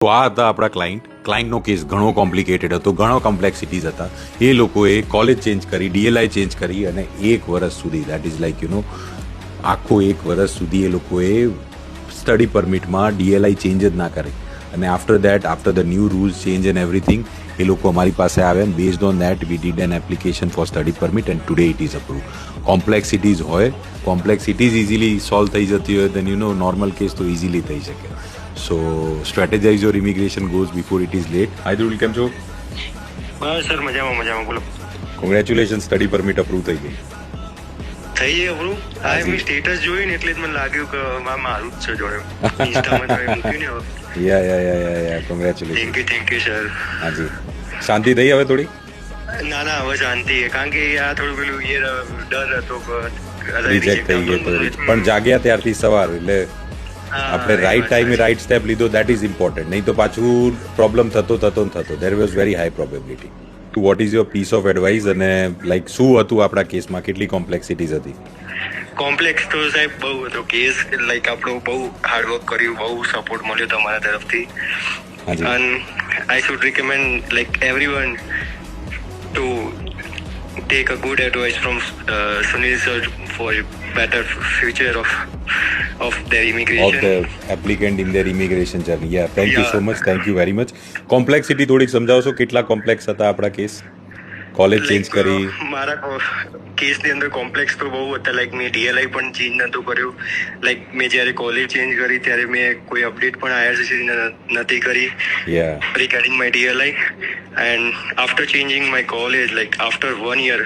તો આ હતા આપણા ક્લાયન્ટનો કેસ ઘણો કોમ્પ્લિકેટેડ હતો, ઘણો કોમ્પ્લેક્સિટીઝ હતા. એ લોકોએ કોલેજ ચેન્જ કરી, DLI ચેન્જ કરી અને 1 વર્ષ સુધી, દેટ ઇઝ લાઈક આખો 1 વર્ષ સુધી એ લોકોએ સ્ટડી પરમિટમાં DLI ચેન્જ જ ના કરે. અને after the new rules change and everything એ લોકો અમારી પાસે આવ્યા અને based on that we did an application for study permit and today it is approve. Complexities easily solve થઈ જતી હોય દેન નોર્મલ કેસ તો ઇઝીલી થઈ શકે. So strategize your immigration goes before it is late. Hi ધ્રુલ, કેમ છો? બસ sir, મજામાં બોલો. કોંગ્રેચ્યુલેશન, સ્ટડી પરમિટ અપ્રૂવ થઈ ગઈ. થઈ ગઈ અપ્રૂવ? હા, મેં સ્ટેટસ જોયું ને એટલે જ મને લાગ્યું કે મારું જ છે જોડે. ઇન્સ્ટામાં તમે મૂક્યું ને હવે. યા કોંગ્રેચ્યુલેશન. Thank you sir. હાજી, શાંતિ થઈ હવે થોડી? ના હવે શાંતિ, કારણ કે આ થોડું પેલું ડર હતો કે રિજેક્ટ થઈ ગઈ તો, પણ જાગ્યા ત્યારથી સવાર એટલે આપણે રાઈટ ટાઈમે રાઈટ સ્ટેપ લીધો, દેટ ઇઝ ઇમ્પોર્ટન્ટ. નહીં તો પાછું પ્રોબ્લેમ થતો there was very high probability. To what is your piece of advice અને લાઈક શું હતું આપણા કેસમાં, કેટલી કોમ્પ્લેક્સિટીઝ હતી? કોમ્પ્લેક્સ તો સાહેબ બહુ હતો કેસ. લાઈક આપણું બહુ હાર્ડવર્ક કર્યું, બહુ સપોર્ટ મળ્યો તમારા તરફથી. And I should recommend like everyone to take a good advice from Sunil sir for better future of their immigration. Of the applicant in their immigration journey. Yeah, thank you so much. Thank you very much. Complexity થોડીક સમજાવશો, કેટલા complex હતા આપણા case? College change કરી. મારા કેસની અંદર complex તો બહુ હતા. લાઈક મેં DLI પણ ચેન્જ નહોતું કર્યું. લાઈક મેં જ્યારે કોલેજ ચેન્જ કરી ત્યારે મેં કોઈ અપડેટ પણ IRCC નથી કરી regarding my DLI. And after changing my college, like after 1 year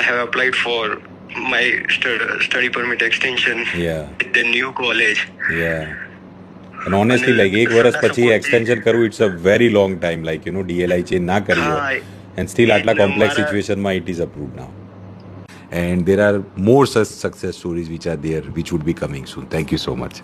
I have applied for my study permit extension with the new college. And honestly, like 1 વર્ષ પછી એક્સટેન્શન કરવું, it's a very long time. Like DLI change ના કરી હોય and still આટલા complex સિચ્યુએશનમાં it is approved now. And there are more such success stories which are there, which would be coming soon. Thank you so much.